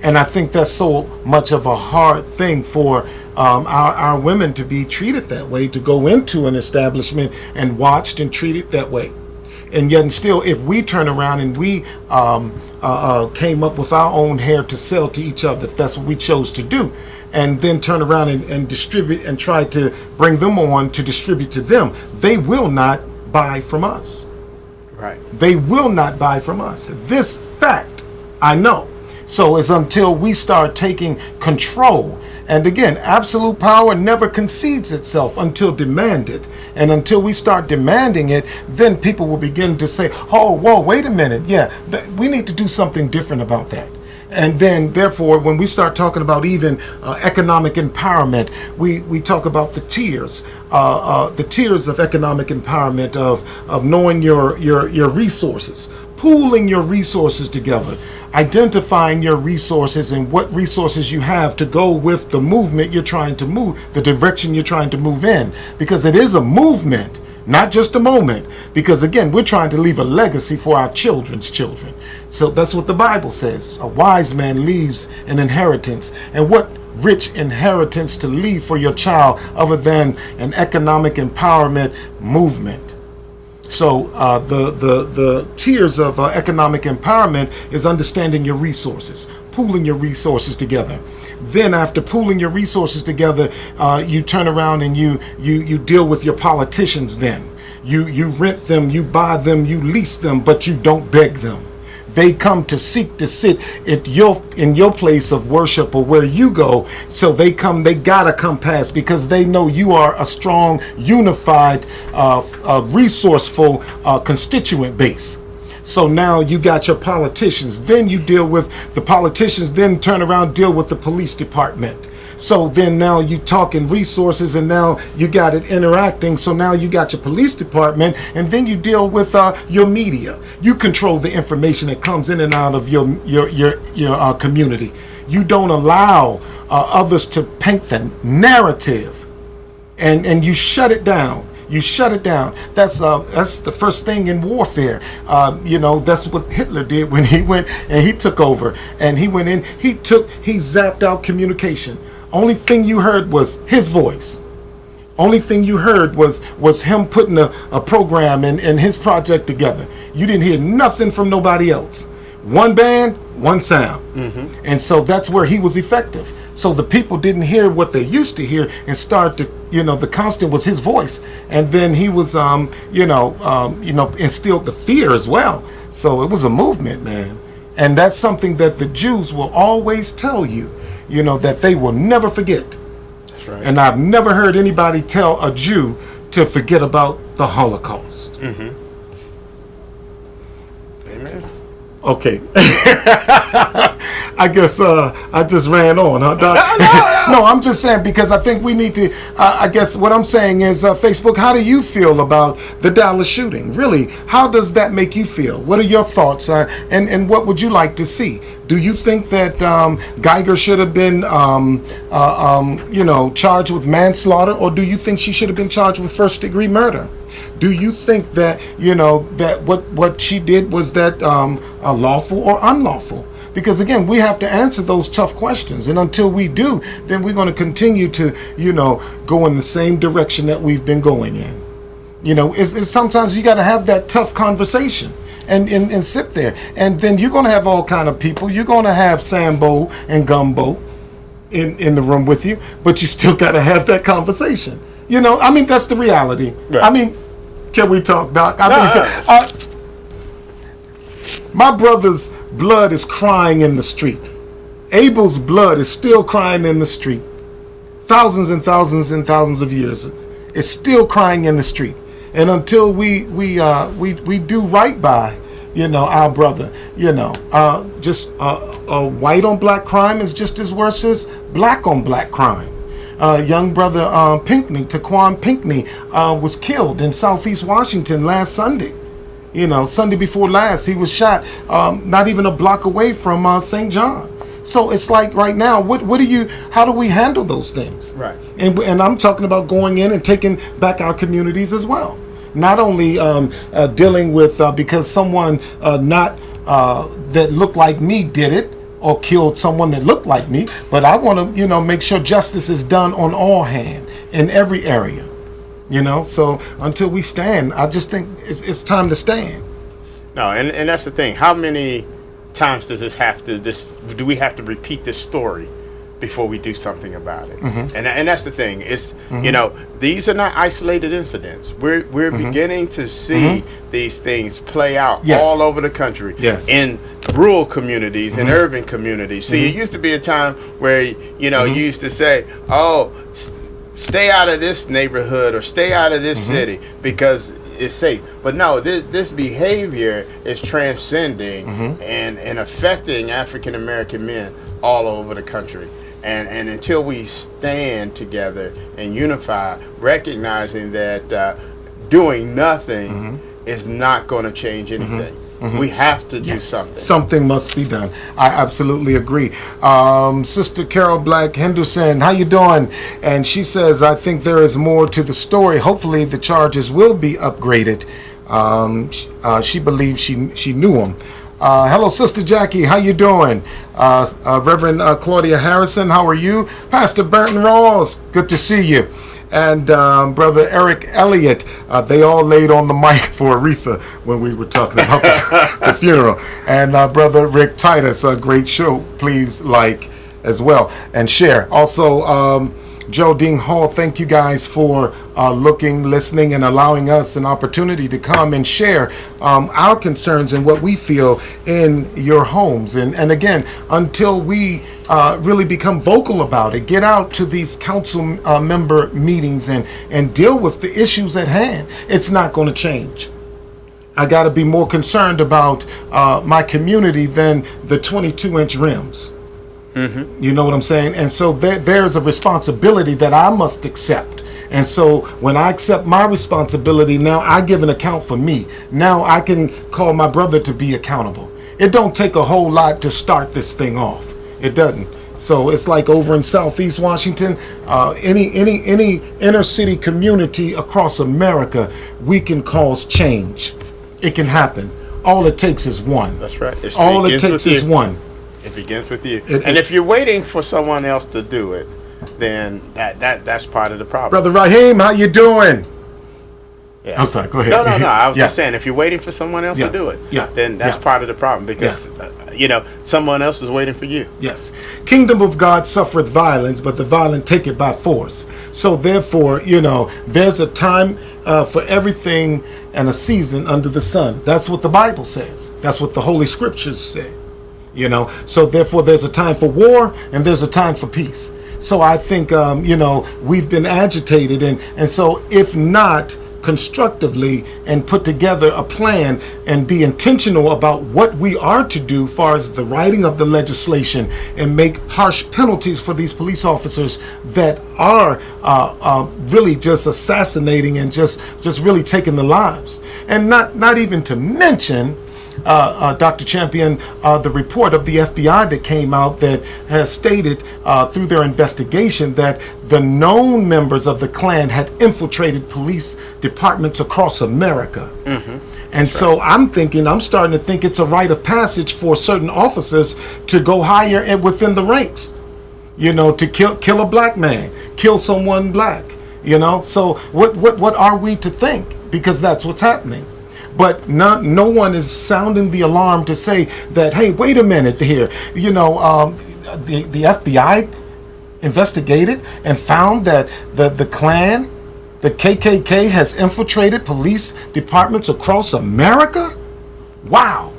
Speaker 4: And I think that's so much of a hard thing for our women to be treated that way, to go into an establishment and watched and treated that way. And yet and still, if we turn around and we came up with our own hair to sell to each other, if that's what we chose to do, and then turn around and distribute and try to bring them on to distribute to them, they will not buy from us.
Speaker 5: Right.
Speaker 4: They will not buy from us. This fact, I know. So it's until we start taking control. And again, absolute power never concedes itself until demanded. And until we start demanding it, then people will begin to say, oh, whoa, wait a minute. Yeah, we need to do something different about that. And then, therefore, when we start talking about even economic empowerment, we talk about the tiers of economic empowerment, of knowing your resources, pooling your resources together, identifying your resources and what resources you have to go with the movement you're trying to move, the direction you're trying to move in. Because it is a movement, not just a moment. Because again, we're trying to leave a legacy for our children's children. So that's what the Bible says. A wise man leaves an inheritance. And what rich inheritance to leave for your child other than an economic empowerment movement? So the tiers of economic empowerment is understanding your resources, pooling your resources together. Then after pooling your resources together, you turn around and you deal with your politicians. Then you rent them, you buy them, you lease them, but you don't beg them. They come to seek to sit in your place of worship or where you go. So they gotta come past because they know you are a strong, unified, resourceful constituent base. So now you got your politicians. Then you deal with the politicians, then turn around, deal with the police department. So then now you talking resources, and now you got it interacting. So now you got your police department, and then you deal with your media. You control the information that comes in and out of your community. You don't allow others to paint the narrative, and you shut it down. You shut it down. That's the first thing in warfare. That's what Hitler did when he went and he took over, and he went in. He zapped out communication. Only thing you heard was his voice. Only thing you heard was him putting a program and his project together. You didn't hear nothing from nobody else. One band, one sound. Mm-hmm. And so that's where he was effective. So the people didn't hear what they used to hear and start to, the constant was his voice. And then he was, instilled the fear as well. So it was a movement, man. And that's something that the Jews will always tell you, that they will never forget. That's right. And I've never heard anybody tell a Jew to forget about the Holocaust. Mm-hmm. Amen. Okay. I guess I just ran on, huh, Doc? No, I'm just saying because I think we need to, I guess what I'm saying is, Facebook, how do you feel about the Dallas shooting? Really, how does that make you feel? What are your thoughts? And what would you like to see? Do you think that Geiger should have been, charged with manslaughter, or do you think she should have been charged with first-degree murder? Do you think that, that what she did was that lawful or unlawful? Because, again, we have to answer those tough questions. And until we do, then we're going to continue to, go in the same direction that we've been going in. It's sometimes you got to have that tough conversation and sit there. And then you're going to have all kind of people. You're going to have Sambo and Gumbo in the room with you. But you still got to have that conversation. That's the reality. Right. Can we talk, Doc? My brother's blood is crying in the street. Abel's blood is still crying in the street. Thousands and thousands and thousands of years. It's still crying in the street. And until we do right by, our brother, just white on black crime is just as worse as black on black crime. Young brother Pinckney, Taquan Pinckney, was killed in Southeast Washington last Sunday. Sunday before last, he was shot not even a block away from St. John. So it's like right now, how do we handle those things? Right. And I'm talking about going in and taking back our communities as well. Not only dealing with because someone that looked like me did it, or killed someone that looked like me, but I want to, make sure justice is done on all hands in every area, So until we stand, I just think it's time to stand.
Speaker 5: No, and that's the thing. How many times do we have to repeat this story before we do something about it? Mm-hmm. And that's the thing. It's these are not isolated incidents. We're mm-hmm. beginning to see mm-hmm. these things play out all over the country. Yes. In rural communities and mm-hmm. urban communities. See, mm-hmm. it used to be a time where mm-hmm. you used to say, stay out of this neighborhood or stay out of this mm-hmm. city because it's safe. But no, this behavior is transcending mm-hmm. and affecting African American men all over the country. And until we stand together and unify, recognizing that doing nothing mm-hmm. is not going to change anything. Mm-hmm. Mm-hmm. We have to do something. Something
Speaker 4: must be done. I absolutely agree. Sister Carol Black Henderson, how you doing? And she says, I think there is more to the story. Hopefully the charges will be upgraded. She believes she knew him. Hello, Sister Jackie. How you doing? Reverend Claudia Harrison, how are you? Pastor Burton Rawls, good to see you. And Brother Eric Elliott, they all laid on the mic for Aretha when we were talking about the funeral. And Brother Rick Titus, a great show. Please like as well and share. Also, Joe Dean Hall, thank you guys for looking, listening, and allowing us an opportunity to come and share our concerns and what we feel in your homes. And again, until we really become vocal about it, get out to these council member meetings and deal with the issues at hand, it's not going to change. I got to be more concerned about my community than the 22-inch rims. Mm-hmm. You know what I'm saying? And so there's a responsibility that I must accept. And so when I accept my responsibility, now I give an account for me. Now I can call my brother to be accountable. It don't take a whole lot to start this thing off. It doesn't. So it's like over in Southeast Washington, any inner city community across America, we can cause change. It can happen. All it takes is one.
Speaker 5: That's right.
Speaker 4: All it takes is one.
Speaker 5: It begins with you. And if you're waiting for someone else to do it, then that's part of the problem.
Speaker 4: Brother Raheem, how you doing?
Speaker 5: Yeah.
Speaker 4: I'm sorry, go ahead.
Speaker 5: No. I was just saying, if you're waiting for someone else to do it, then that's part of the problem because, someone else is waiting for you.
Speaker 4: Yes. Kingdom of God suffereth violence, but the violent take it by force. So therefore, there's a time for everything and a season under the sun. That's what the Bible says. That's what the Holy Scriptures say. So therefore there's a time for war and there's a time for peace. So I think, we've been agitated. And so if not constructively and put together a plan and be intentional about what we are to do as far as the writing of the legislation and make harsh penalties for these police officers that are really just assassinating and just really taking the lives. And not even to mention Dr. Champion, the report of the FBI that came out that has stated through their investigation that the known members of the Klan had infiltrated police departments across America. Mm-hmm. And so I'm starting to think it's a rite of passage for certain officers to go higher and within the ranks, to kill a black man, kill someone black, So what are we to think? Because that's what's happening. But no one is sounding the alarm to say that, hey, wait a minute here. The FBI investigated and found that the Klan, the KKK, has infiltrated police departments across America? Wow.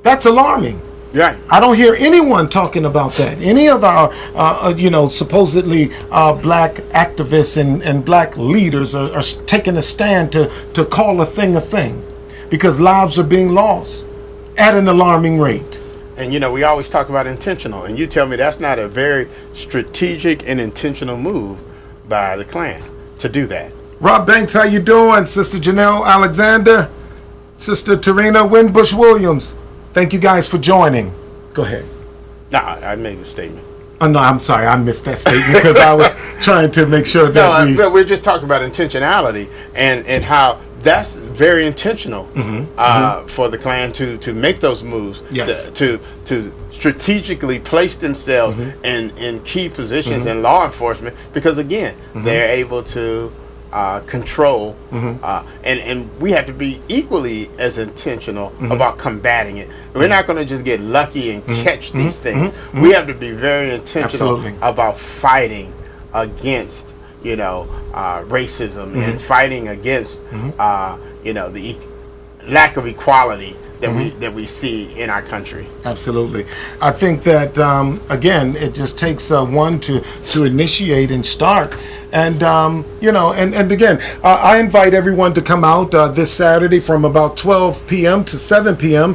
Speaker 4: That's alarming.
Speaker 5: Right.
Speaker 4: I don't hear anyone talking about that. Any of our, supposedly black activists and black leaders are taking a stand to call a thing, because lives are being lost at an alarming rate.
Speaker 5: And, we always talk about intentional, and you tell me that's not a very strategic and intentional move by the Klan to do that.
Speaker 4: Rob Banks, how you doing? Sister Janelle Alexander, Sister Tarina Winbush Williams. Thank you guys for joining. Go ahead.
Speaker 5: No, I made a statement.
Speaker 4: Oh, no, I'm sorry. I missed that statement because I was trying to make sure that
Speaker 5: but we're just talking about intentionality and how that's very intentional for the Klan to make those moves.
Speaker 4: Yes.
Speaker 5: To strategically place themselves in key positions in law enforcement because, again, they're able to control, and we have to be equally as intentional about combating it. We're not going to just get lucky and catch these things. We have to be very intentional about fighting against, racism and fighting against, the lack of equality that we see in our country.
Speaker 4: Absolutely. I think that again, it just takes one to initiate and start. And and again, I invite everyone to come out this Saturday from about 12 p.m. to 7 p.m.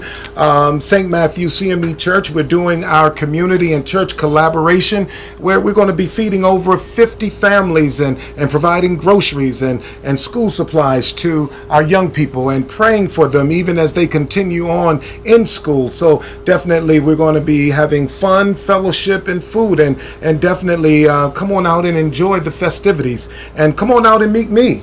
Speaker 4: St. Matthew CME Church. We're doing our community and church collaboration where we're going to be feeding over 50 families and providing groceries and school supplies to our young people and praying for them even as they continue on in school. So definitely we're going to be having fun, fellowship, and food, and definitely come on out and enjoy the festivities, and come on out and meet me.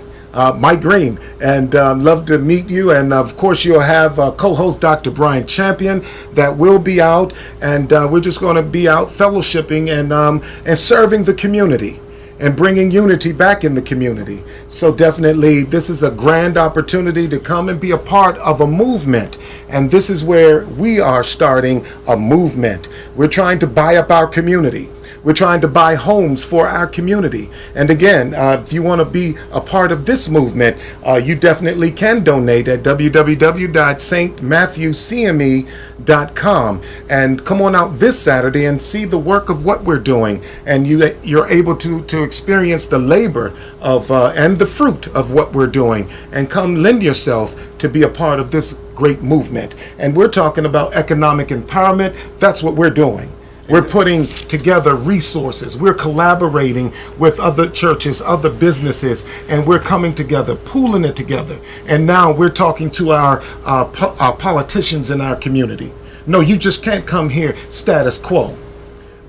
Speaker 4: Mike Green, and love to meet you. And of course, you'll have co-host Dr. Bryan Champion that will be out, and we're just going to be out fellowshipping and serving the community and bringing unity back in the community. So definitely, this is a grand opportunity to come and be a part of a movement. And this is where we are starting a movement. We're trying to buy up our community. We're trying to buy homes for our community. And again, if you want to be a part of this movement, you definitely can donate at www.stmatthewcme.com. And come on out this Saturday and see the work of what we're doing. And you're able to experience the labor of and the fruit of what we're doing. And come lend yourself to be a part of this great movement. And we're talking about economic empowerment. That's what we're doing. We're putting together resources. We're collaborating with other churches, other businesses, and we're coming together, pooling it together. And now we're talking to our politicians in our community. No, you just can't come here status quo.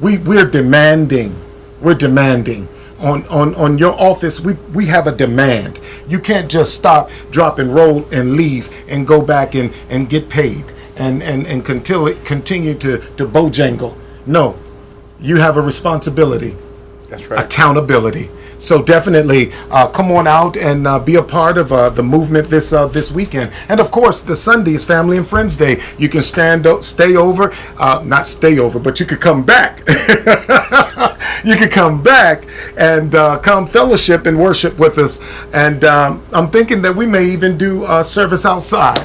Speaker 4: We're demanding. We're demanding. On your office, we have a demand. You can't just stop, drop, and roll and leave and go back and get paid and continue to bojangle. No, you have a responsibility.
Speaker 5: That's right.
Speaker 4: Accountability. So definitely come on out and be a part of the movement this weekend. And of course, the Sunday is Family and Friends Day. You can stay over, not stay over, but you could come back. You could come back and come fellowship and worship with us. And I'm thinking that we may even do service outside.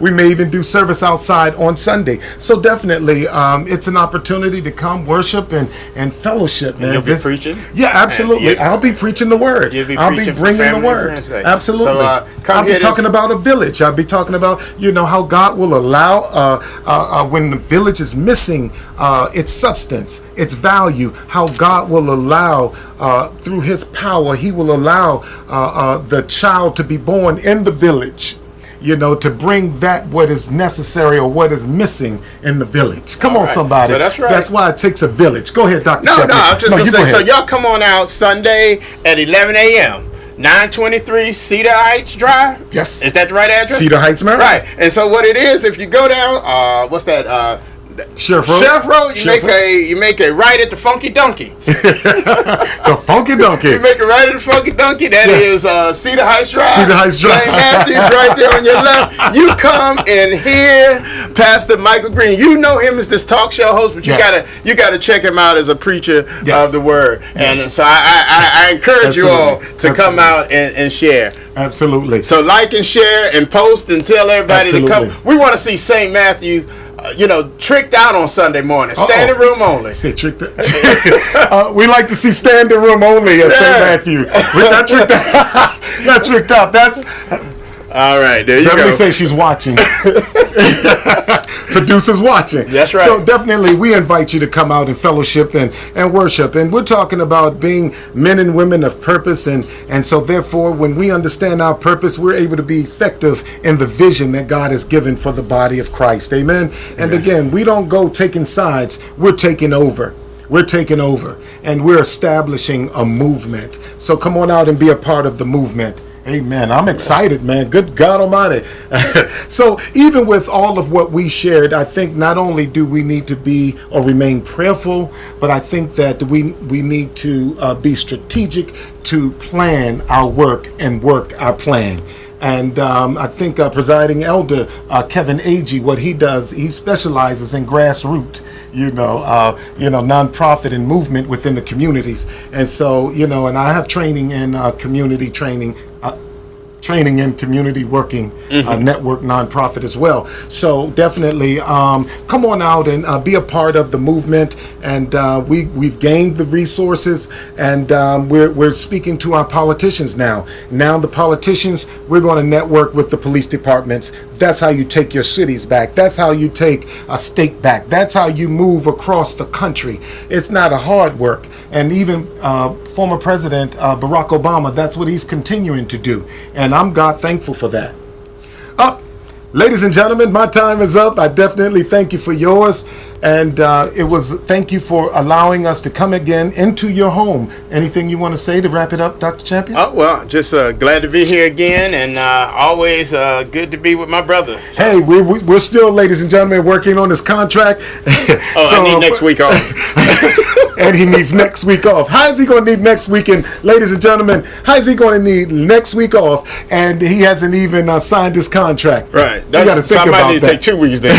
Speaker 4: We may even do service outside on Sunday. So definitely, it's an opportunity to come worship and fellowship. Man,
Speaker 5: you'll be preaching?
Speaker 4: Yeah, absolutely. I'll be preaching the word. I'll be bringing the word. Absolutely. So, I'll be talking about a village. I'll be talking about, how God will allow, when the village is missing its substance, its value, how God will allow, through his power, he will allow the child to be born in the village. To bring that what is necessary or what is missing in the village. Come on, somebody.
Speaker 5: So that's right.
Speaker 4: That's why it takes a village. Go ahead, Dr.
Speaker 5: No,
Speaker 4: Shepherd.
Speaker 5: I was just going to say, so y'all come on out Sunday at 11 a.m. 923 Cedar Heights Drive?
Speaker 4: Yes.
Speaker 5: Is that the right address?
Speaker 4: Cedar Heights, Maryland.
Speaker 5: Right. And so what it is, if you go down, what's that?
Speaker 4: Sheriff Road.
Speaker 5: Sheriff Road. You make a right at the Funky Donkey.
Speaker 4: The Funky Donkey.
Speaker 5: You make a right at the Funky Donkey. That is Cedar Heights Drive.
Speaker 4: Cedar Heights Drive.
Speaker 5: St. Matthew's right there on your left. You come and hear Pastor Michael Green. You know him as this talk show host, but you gotta check him out as a preacher of the word. Yes. And so I encourage you all to come out and share.
Speaker 4: Absolutely.
Speaker 5: So like and share and post and tell everybody to come. We want to see St. Matthew's. Tricked out on Sunday morning. Standing room only.
Speaker 4: Say tricked out. We like to see standing room only at St. Matthew. We're not tricked out. Not tricked out. That's
Speaker 5: all right. There you
Speaker 4: definitely
Speaker 5: go.
Speaker 4: Say she's watching. Producers watching.
Speaker 5: That's right.
Speaker 4: So definitely we invite you to come out and fellowship and worship. And we're talking about being men and women of purpose. And so therefore, when we understand our purpose, we're able to be effective in the vision that God has given for the body of Christ. Amen. And again, we don't go taking sides. We're taking over. We're taking over. And we're establishing a movement. So come on out and be a part of the movement. Amen. I'm excited, man. Good God Almighty. So even with all of what we shared, I think not only do we need to be or remain prayerful, but I think that we need to be strategic to plan our work and work our plan. And I think presiding elder Kevin Agee, what he does, he specializes in grassroots, nonprofit and movement within the communities. And so, and I have training in community training in community working, network nonprofit as well. So definitely come on out and be a part of the movement. And we've gained the resources, and we're speaking to our politicians now. Now the politicians, we're going to network with the police departments. That's how you take your cities back. That's how you take a state back. That's how you move across the country. It's not a hard work. And even former President Barack Obama, that's what he's continuing to do. And I'm God thankful for that. Ladies and gentlemen, my time is up. I definitely thank you for yours. And thank you for allowing us to come again into your home. Anything you want to say to wrap it up, Dr. Champion?
Speaker 5: Oh, well, just glad to be here again, and always good to be with my brother. So.
Speaker 4: Hey, we're still, ladies and gentlemen, working on this contract.
Speaker 5: I need next week off.
Speaker 4: And he needs next week off. How is he going to need next week? And ladies and gentlemen, how is he going to need next week off? And he hasn't even signed his contract.
Speaker 5: Right.
Speaker 4: You got to think about
Speaker 5: need
Speaker 4: that.
Speaker 5: To take 2 weeks then.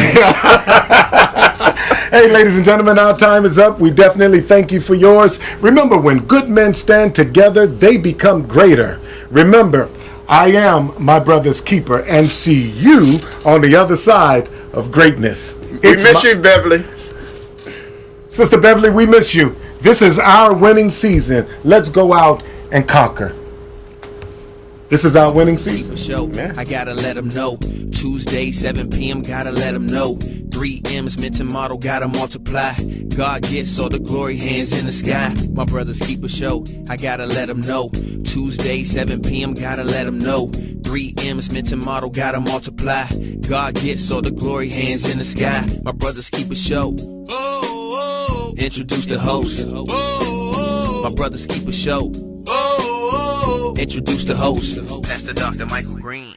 Speaker 4: Hey, ladies and gentlemen, our time is up. We definitely thank you for yours. Remember, when good men stand together, they become greater. Remember, I am my brother's keeper, and see you on the other side of greatness.
Speaker 5: We miss you, Beverly.
Speaker 4: Sister Beverly, we miss you. This is our winning season. Let's go out and conquer. This is our winning season.
Speaker 1: Show. I gotta let them know. Tuesday, 7 p.m., gotta let them know. 3 M's, mental model, gotta multiply. God gets all the glory, hands in the sky. My brothers keep a show. I gotta let them know. Tuesday, 7 p.m., gotta let them know. 3 M's, mental model, gotta multiply. God gets all the glory, hands in the sky. My brothers keep a show. Introduce the host. My brothers keep a show. Introduce the host, Pastor Dr. Michael Green.